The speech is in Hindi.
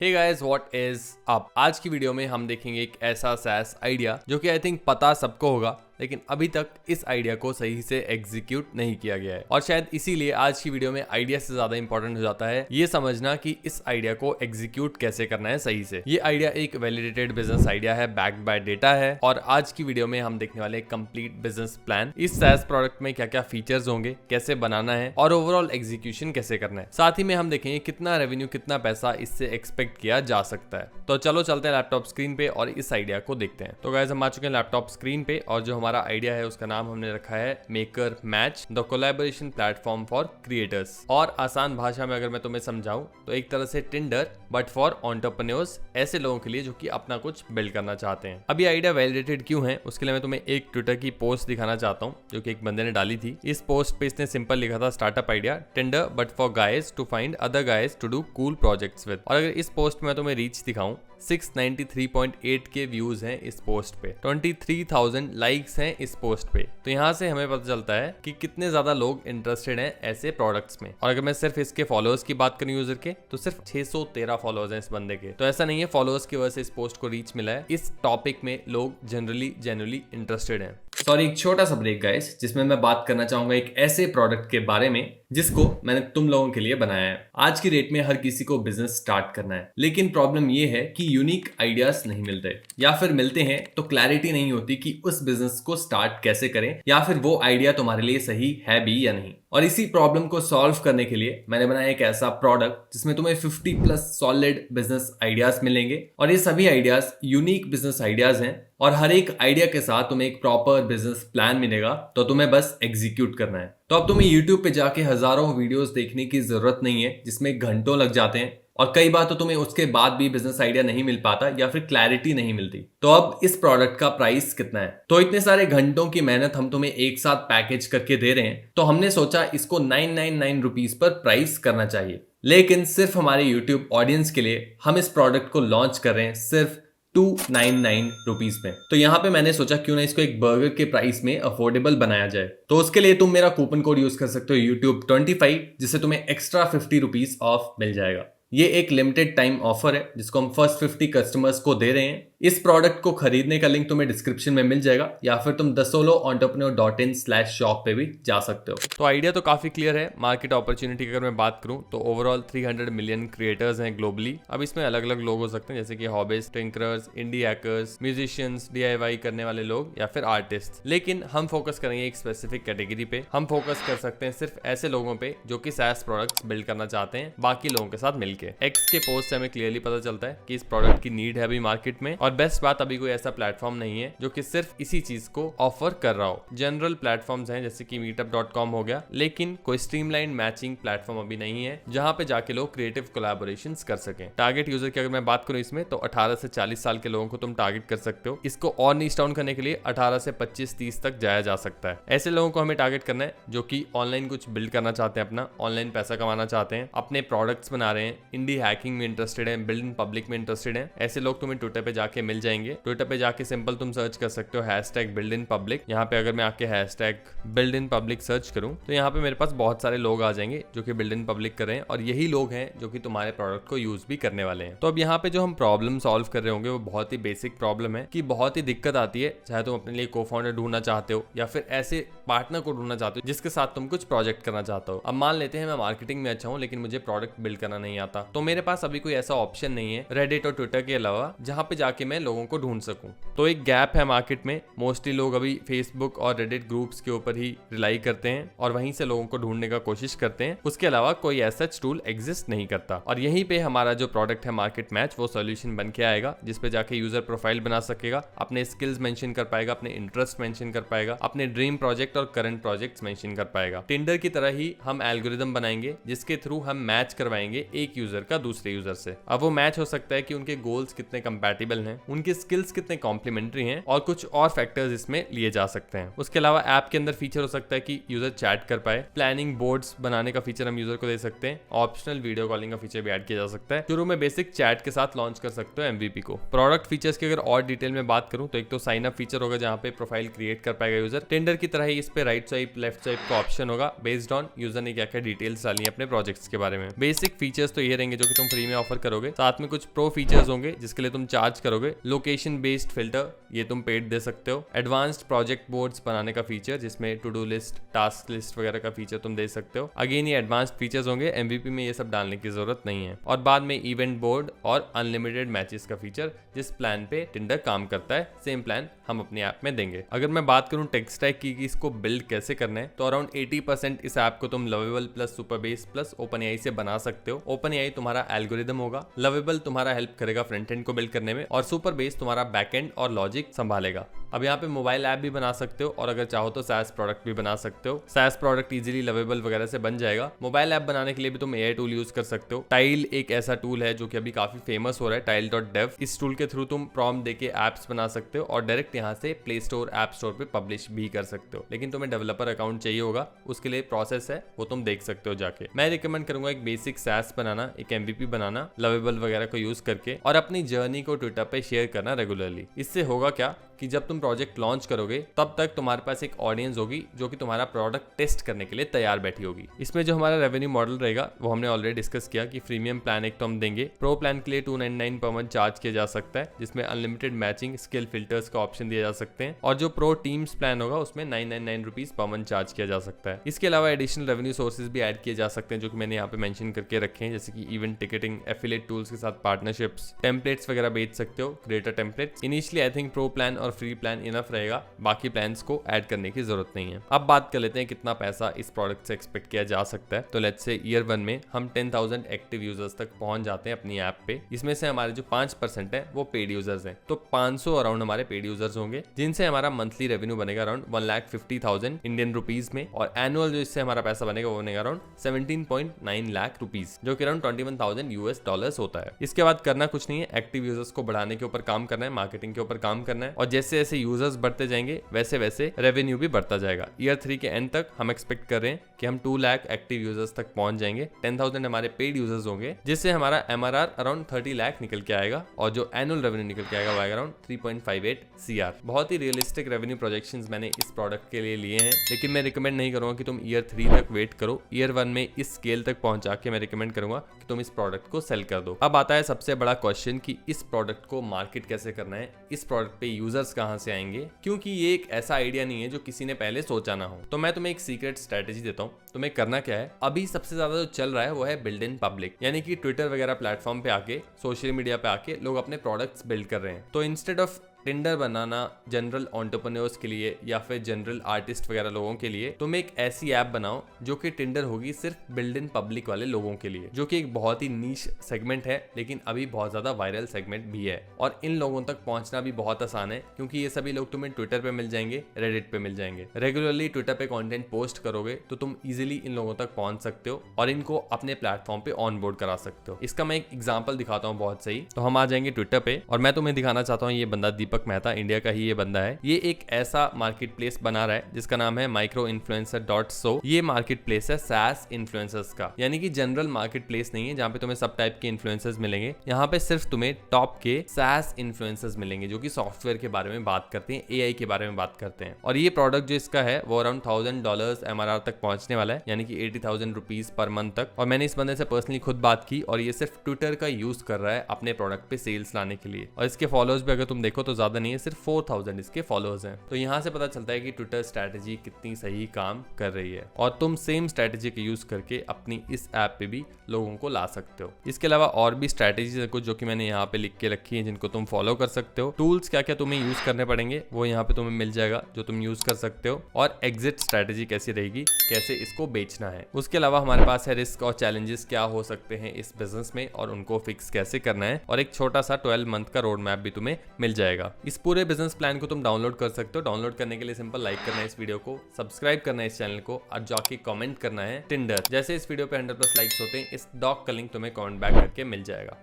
Hey guys what is up. आज की वीडियो में हम देखेंगे एक ऐसा SaaS आइडिया जो कि आई थिंक पता सबको होगा, लेकिन अभी तक इस आइडिया को सही से एग्जीक्यूट नहीं किया गया है। और शायद इसीलिए आज की वीडियो में आइडिया से ज्यादा इंपॉर्टेंट हो जाता है ये समझना कि इस आइडिया को एग्जीक्यूट कैसे करना है सही से। ये आइडिया एक वैलिडेटेड बिजनेस आइडिया है, बैक्ड बाय डेटा है। और आज की वीडियो में हम देखने वाले कंप्लीट बिजनेस प्लान, इस SaaS प्रोडक्ट में क्या क्या फीचर्स होंगे, कैसे बनाना है और ओवरऑल एग्जीक्यूशन कैसे करना है। साथ ही में हम देखेंगे कितना रेवेन्यू, कितना पैसा इससे एक्सपेक्ट किया जा सकता है। तो चलो चलते हैं लैपटॉप स्क्रीन पे और इस आइडिया को देखते हैं। तो गाइस हम आ चुके हैं लैपटॉप स्क्रीन पे और जो हमारा आइडिया है उसका नाम हमने रखा है maker match, the collaboration platform for creators. और आसान भाषा में अगर मैं तुम्हें समझाऊं तो एक तरह से टिंडर बट फॉर एंटरप्रेन्योर्स, ऐसे लोगों के लिए जो कि अपना कुछ बिल्ड करना चाहते हैं। अभी आइडिया वैलिडेटेड क्यों है उसके लिए मैं तुम्हें एक ट्विटर की पोस्ट दिखाना चाहता हूं जो कि एक बंदे ने डाली थी। इस पोस्ट पे इसने सिंपल लिखा था startup idea Tinder but for guys to find other guys to do cool projects with. और अगर इस पोस्ट में मैं तुम्हें रीच दिखाऊं, 693.8 के व्यूज हैं इस पोस्ट पे, 23,000 लाइक्स हैं इस पोस्ट पे। तो यहाँ से हमें पता चलता है कि कितने ज्यादा लोग इंटरेस्टेड हैं ऐसे प्रोडक्ट्स में। और अगर मैं सिर्फ इसके फॉलोअर्स की बात करूं यूजर के, तो सिर्फ 613 फॉलोअर्स हैं इस बंदे के। तो ऐसा नहीं है फॉलोअर्स की वजह से इस पोस्ट को रीच मिला है, इस टॉपिक में लोग जेन्युइनली इंटरेस्टेड हैं। सॉरी, एक छोटा सा ब्रेक गाइस, जिसमें मैं बात करना चाहूंगा एक ऐसे प्रोडक्ट के बारे में जिसको मैंने तुम लोगों के लिए बनाया है। आज की डेट में हर किसी को बिजनेस स्टार्ट करना है, लेकिन प्रॉब्लम ये है कि यूनिक आइडियाज नहीं मिलते, या फिर मिलते हैं तो क्लैरिटी नहीं होती कि उस बिजनेस को स्टार्ट कैसे करें, या फिर वो आइडिया तुम्हारे लिए सही है भी या नहीं। और इसी प्रॉब्लम को सॉल्व करने के लिए मैंने बनाया एक ऐसा प्रोडक्ट जिसमें तुम्हें 50+ सॉलिड बिजनेस आइडियाज मिलेंगे। और ये सभी आइडियाज यूनिक बिजनेस आइडियाज हैं और हर एक आइडिया के साथ तुम्हें एक प्रॉपर बिजनेस प्लान मिलेगा, तो तुम्हें बस एग्जीक्यूट करना है। तो अब तुम्हें YouTube पे जाके हजारों वीडियोस देखने की जरूरत नहीं है जिसमें घंटों लग जाते हैं, और कई बार तो तुम्हें उसके बाद भी बिजनेस आइडिया नहीं मिल पाता या फिर क्लैरिटी नहीं मिलती। तो अब इस प्रोडक्ट का प्राइस कितना है? तो इतने सारे घंटों की मेहनत हम तुम्हें एक साथ पैकेज करके दे रहे हैं, तो हमने सोचा इसको 999 रुपीज पर प्राइस करना चाहिए। लेकिन सिर्फ हमारे YouTube ऑडियंस के लिए हम इस प्रोडक्ट को लॉन्च कर रहे हैं सिर्फ 299 रुपीज में। तो यहाँ पे मैंने सोचा क्यों ना इसको एक बर्गर के प्राइस में अफोर्डेबल बनाया जाए। तो उसके लिए तुम मेरा कूपन कोड यूज कर सकते हो YouTube 25, जिससे तुम्हें एक्स्ट्रा 50 रुपीज ऑफ मिल जाएगा। ये एक लिमिटेड टाइम ऑफर है जिसको हम फर्स्ट 50 कस्टमर्स को दे रहे हैं। इस प्रोडक्ट को खरीदने का लिंक तुम्हें डिस्क्रिप्शन में मिल जाएगा, या फिर तुम thesoloentrepreneur.in/shop पे भी जा सकते हो। तो आइडिया तो काफी क्लियर है। मार्केट अपॉर्चुनिटी की अगर मैं बात करूं तो ओवरऑल 300 मिलियन क्रिएटर्स हैं ग्लोबली। अब इसमें अलग अलग लोग हो सकते हैं, जैसे कि हॉबीज, टिंकरर्स, इंडी हैकर्स, म्यूजिशियंस, DIY करने वाले लोग, या फिर आर्टिस्ट। लेकिन हम फोकस करेंगे एक स्पेसिफिक कैटेगरी पे। हम फोकस कर सकते हैं सिर्फ ऐसे लोगों पे जो कि SaaS प्रोडक्ट्स बिल्ड करना चाहते हैं बाकी लोगों के साथ मिलकर। एक्स के पोस्ट से हमें क्लियरली पता चलता है कि इस प्रोडक्ट की नीड है अभी मार्केट में। और बेस्ट बात, अभी कोई ऐसा प्लेटफॉर्म नहीं है जो कि सिर्फ इसी चीज को ऑफर कर रहा हो। जनरल प्लेटफॉर्म्स हैं जैसे कि meetup.com हो गया, लेकिन कोई स्ट्रीमलाइन मैचिंग प्लेटफॉर्म अभी नहीं है जहां पे जाके लोग क्रिएटिव कोलैबोरेशंस कर सकें। टारगेट यूजर की अगर मैं बात करूं इसमें, तो 18 से 40 साल के लोगों को तुम टारगेट कर सकते हो। इसको और नीच डाउन करने के लिए 18 से 25-30 तक जाया जा सकता है। ऐसे लोगों को हमें टारगेट करना है जो कि ऑनलाइन कुछ बिल्ड करना चाहते हैं, अपना ऑनलाइन पैसा कमाना चाहते हैं, अपने प्रोडक्ट्स बना रहे हैं, इंडी हैकिंग में इंटरेस्टेड है, बिल्ड इन पब्लिक में इंटरेस्टेड है। ऐसे लोग तुम्हें ट्विटर पे जाके मिल जाएंगे। ट्विटर पे जाके सिंपल तुम सर्च कर सकते हो #buildinpublic। यहाँ पे अगर मैं आके #buildinpublic सर्च करूँ तो यहाँ पे मेरे पास बहुत सारे लोग आ जाएंगे जो कि बिल्ड इन पब्लिक कर रहे हैं, और यही लोग हैं जो कि तुम्हारे प्रोडक्ट को यूज भी करने वाले हैं। तो अब यहाँ पे जो हम प्रॉब्लम सॉल्व कर रहे होंगे वो बहुत ही बेसिक प्रॉब्लम है कि बहुत ही दिक्कत आती है, चाहे तुम अपने लिए को-फाउंडर ढूंढना चाहते हो या फिर ऐसे पार्टनर को ढूंढना चाहते हो जिसके साथ तुम कुछ प्रोजेक्ट करना चाहते हो। अब मान लेते हैं मैं मार्केटिंग में अच्छा हूँ लेकिन मुझे प्रोडक्ट बिल्ड करना नहीं आता, तो मेरे पास अभी कोई ऐसा ऑप्शन नहीं है रेडिट और ट्विटर के अलावा जहां पे जाके मैं लोगों को ढूंढ सकूं। तो एक गैप है मार्केट में। मोस्टली लोग अभी फेसबुक और रेडिट ग्रुप्स के ऊपर ही रिलाई करते हैं और वहीं से लोगों को ढूंढने का कोशिश करते हैं। उसके अलावा कोई ऐसा टूल एग्जिस्ट नहीं करता। और यहीं पे हमारा जो प्रोडक्ट है मार्केट मैच, वो सोल्यूशन बन के आएगा जिसपे जाके यूजर प्रोफाइल बना सकेगा, अपने स्किल्स मेंशन कर पाएगा, अपने इंटरेस्ट मेंशन कर पाएगा, अपने ड्रीम प्रोजेक्ट और करंट प्रोजेक्ट्स मेंशन कर पाएगा। टिंडर की तरह ही हम एल्गोरिदम बनाएंगे जिसके थ्रू हम मैच करवाएंगे एक यूजर का दूसरे यूजर से। अब वो मैच हो सकता है कि उनके गोल्स कितने कंपैटिबल हैं, हैं, उनकी स्किल्स कितने कॉम्प्लीमेंट्री हैं और कुछ और फैक्टर्स इसमें लिए जा सकते हैं। उसके अलावा ऐप के अंदर फीचर हो सकता है कि यूजर चैट कर पाए, प्लानिंग बोर्ड्स बनाने का फीचर हम यूजर को दे सकते हैं, ऑप्शनल वीडियो कॉलिंग का फीचर भी ऐड किया जा सकता है। शुरू में बेसिक चैट के साथ लॉन्च कर सकते हो MVP को। प्रोडक्ट फीचर्स की अगर और डिटेल में बात करूं तो एक तो साइन अप फीचर होगा जहां पे प्रोफाइल क्रिएट कर पाएगा यूजर। टिंडर की तरह ही इस पे राइट स्वाइप लेफ्ट स्वाइप का ऑप्शन होगा बेस्ड ऑन यूजर ने क्या क्या डिटेल्स डाली है अपने प्रोजेक्ट्स के बारे में। बेसिक फीचर्स तो ये रहेंगे जो कि तुम फ्री में ऑफर करोगे, साथ में कुछ प्रो फीचर्स होंगे जिसके लिए तुम चार्ज करोगे। लोकेशन बेस्ड फिल्टर ये तुम पेड दे सकते हो। एडवांस्ड प्रोजेक्ट बोर्ड्स बनाने का फीचर जिसमें to do list, task list वगैरह का फीचर तुम दे सकते हो। अगेन ये एडवांस्ड फीचर्स होंगे, MVP में ये सब डालने की जरूरत नहीं है। और बाद में इवेंट बोर्ड और अनलिमिटेड मैचेस का फीचर जिस प्लान पे टिंडर काम करता है सेम प्लान हम अपने ऐप में देंगे। अगर मैं बात करूं टेक स्टैक की कि इसको बिल्ड कैसे करना है तो अराउंड 80% इस ऐप को तुम लवेबल प्लस सुपरबेस प्लस OpenAI से बना सकते हो। OpenAI तुम्हारा एल्गोरिदम होगा, लवेबल तुम्हारा हेल्प करेगा फ्रंट एंड को बिल्ड करने में और सुपरबेस तुम्हारा बैक एंड और लॉजिक संभालेगा। अब यहाँ पे मोबाइल ऐप भी बना सकते हो और अगर चाहो तो SaaS प्रोडक्ट भी बना सकते हो। SaaS प्रोडक्ट इजीली लवेबल वगैरह से बन जाएगा। मोबाइल ऐप बनाने के लिए भी तुम AI टूल यूज कर सकते हो। टाइल एक ऐसा टूल है जो कि अभी काफी फेमस हो रहा है, tile.dev। इस टूल के थ्रू तुम प्रॉम्प्ट देके एप्स बना सकते हो और डायरेक्ट यहाँ से प्ले स्टोर ऐप स्टोर पे पब्लिश भी कर सकते हो। लेकिन तुम्हें डेवलपर अकाउंट चाहिए होगा, उसके लिए प्रोसेस है वो तुम देख सकते हो जाके। मैं रिकमेंड करूंगा एक बेसिक SaaS बनाना, एक MVP बनाना लवेबल वगैरह को यूज करके और अपनी जर्नी को ट्विटर पे शेयर करना रेगुलरली। इससे होगा क्या कि जब तुम प्रोजेक्ट लॉन्च करोगे तब तक तुम्हारे पास एक ऑडियंस होगी जो कि तुम्हारा प्रोडक्ट टेस्ट करने के लिए तैयार बैठी होगी। इसमें जो हमारा रेवेन्यू मॉडल रहेगा वो हमने ऑलरेडी डिस्कस किया कि प्रीमियम प्लान एक तो हम देंगे, प्रो प्लान के लिए 299 पर मंथ चार्ज किया जा सकता है जिसमें अनलिमिटेड मैचिंग स्किल फिल्टर्स का ऑप्शन दिया जा सकते हैं और जो प्रो टीम्स प्लान होगा उसमें 999 रुपीज पर मंथ चार्ज किया जा सकता है। इसके अलावा एडिशनल रेवेन्यू सोर्सेज भी ऐड किए जा सकते हैं जो कि मैंने यहाँ पे मेंशन करके रखे हैं, जैसे कि इवेंट टिकटिंग, एफिलिएट टूल्स के साथ पार्टनरशिप्स, टेम्पलेट्स वगैरह बेच सकते हो, creator templates. Initially I think pro plan और फ्री प्लान इनफ रहेगा, बाकी प्लान्स को ऐड करने की जरूरत नहीं है। अब बात कर लेते हैं कितना पैसा इस प्रोडक्ट से एक्सपेक्ट किया जा सकता है। तो लेट्स से ईयर 1 में हम 10,000 एक्टिव यूजर्स तक पहुंच जाते हैं अपनी ऐप पे। इसमें से हमारे जो 5% है वो पेड यूजर्स हैं, तो 500 अराउंड हमारे पेड यूजर्स होंगे जिनसे हमारा मंथली रेवेन्यू बनेगा अराउंड 1,50,000 इंडियन रुपीज में और एनुअल जो इससे हमारा पैसा बनेगा वो बनेगा अराउंड 17.9 लाख रुपीज जो कि अराउंड $21,000 होता है। इसके बाद करना कुछ नहीं है, एक्टिव यूजर्स को बढ़ाने के ऊपर काम करना है, मार्केटिंग के ऊपर काम करना है और जैसे जैसे यूजर्स बढ़ते जाएंगे वैसे वैसे रेवेन्यू भी बढ़ता जाएगा। ईयर 3 के एंड तक हम एक्सपेक्ट कर रहे हैं कि हम 2 लाख एक्टिव यूजर्स तक पहुंच जाएंगे, 10,000 हमारे पेड यूजर्स होंगे जिससे हमारा MRR अराउंड 30 लाख निकल के आएगा और जो एनुअल रेवेन्यू निकल के आएगा वो आएगा अराउंड 3.58 CR। बहुत ही रियलिस्टिक रेवेन्यू प्रोजेक्शंस मैंने इस प्रोडक्ट के लिए लिए हैं, लेकिन मैं रिकमेंड नहीं करूंगा कि तुम ईयर 3 तक वेट करो। ईयर 1 में इस स्केल तक पहुंचा के मैं रिकमेंड करूंगा कि तुम इस प्रोडक्ट को सेल कर दो। अब आता है सबसे बड़ा क्वेश्चन कि इस प्रोडक्ट को मार्केट कैसे करना है, इस प्रोडक्ट पे यूजर्स कहां से आएंगे, क्योंकि ये एक ऐसा आइडिया नहीं है जो किसी ने पहले सोचा ना हो। तो मैं तुम्हें एक सीक्रेट स्ट्रेटेजी देता हूँ। तुम्हें करना क्या है, अभी सबसे ज्यादा जो चल रहा है वो है बिल्ड इन पब्लिक, यानी कि ट्विटर वगैरह प्लेटफॉर्म पे आके, सोशल मीडिया पे आके लोग अपने प्रोडक्ट्स बिल्ड कर रहे हैं। तो instead of Tinder banana general entrepreneurs के लिए या फिर जनरल आर्टिस्ट वगैरह लोगों के लिए, तुम एक ऐसी ऐप बनाओ जो कि टिंडर होगी सिर्फ बिल्ड इन पब्लिक वाले लोगों के लिए, जो कि एक बहुत ही नीश सेगमेंट है लेकिन अभी बहुत ज्यादा वायरल सेगमेंट भी है। और इन लोगों तक पहुंचना भी बहुत आसान है क्योंकि ये सभी लोग तुम्हें ट्विटर पे मिल जाएंगे, रेडिट पे मिल जाएंगे। रेगुलरली ट्विटर पे कंटेंट पोस्ट करोगे तो तुम इजीली इन लोगों तक पहुंच सकते हो और इनको अपने प्लेटफॉर्म पे ऑन बोर्ड करा सकते हो। इसका मैं एक एग्जांपल दिखाता हूँ बहुत सही। तो हम आ जाएंगे ट्विटर पे और मैं तुम्हें दिखाना चाहता हूँ, ये बंदा दीपक मेहता, इंडिया का ही ये बंदा है। ये एक ऐसा मार्केट प्लेस बना रहा है जिसका नाम है microinfluencer.so। ये मार्केट प्लेस है SaaS इन्फ्लुएंसर्स का, यानी कि जनरल मार्केट प्लेस नहीं है जहाँ पे तुम्हें सब टाइप के इन्फ्लुएंसर्स मिलेंगे। यहाँ पे सिर्फ तुम्हें टॉप के SaaS इन्फ्लुएंसर्स मिलेंगे जो कि सॉफ्टवेयर के बारे में बात करते हैं, AI के बारे में बात करते हैं। और ये प्रोडक्ट जो इसका है वो अराउंड $1,000 MRR तक पहुंचने वाला है, यानी कि 80,000 रुपीज पर मंथ तक। और मैंने इस बंदे से पर्सनली खुद बात की और ये सिर्फ ट्विटर का यूज कर रहा है अपने प्रोडक्ट पे सेल्स लाने के लिए। और इसके फॉलोअर्स भी अगर तुम देखो तो ज्यादा नहीं है, सिर्फ 4,000 इसके फॉलोअर्स हैं। तो यहाँ से पता चलता है कि ट्विटर स्ट्रैटेजी कितनी सही काम कर रही है और तुम सेम स्ट्रैटेजी का यूज करके अपनी इस ऐप पे भी लोगों को ला सकते हो। इसके अलावा और भी स्ट्रैटेजीज है कुछ जो कि मैंने यहाँ पे लिख के रखी है जिनको तुम फॉलो कर सकते हो। टूल्स क्या क्या तुम्हें यूज करने पड़ेंगे वो यहाँ पे तुम्हें मिल जाएगा जो तुम यूज कर सकते हो, और एग्जिट स्ट्रैटेजी कैसी रहेगी, कैसे इसको बेचना है। उसके अलावा हमारे पास है रिस्क और चैलेंजेस क्या हो सकते हैं इस बिजनेस में और उनको फिक्स कैसे करना है, और एक छोटा सा 12 मंथ का रोड मैप भी तुम्हें मिल जाएगा। इस पूरे बिजनेस प्लान को तुम डाउनलोड कर सकते हो। डाउनलोड करने के लिए सिंपल लाइक करना है इस वीडियो को, सब्सक्राइब करना है इस चैनल को और जाके कमेंट करना है टिंडर। जैसे इस वीडियो पे 100+ लाइक्स होते हैं, इस डॉग का लिंक तुम्हें कमेंट बैक करके मिल जाएगा।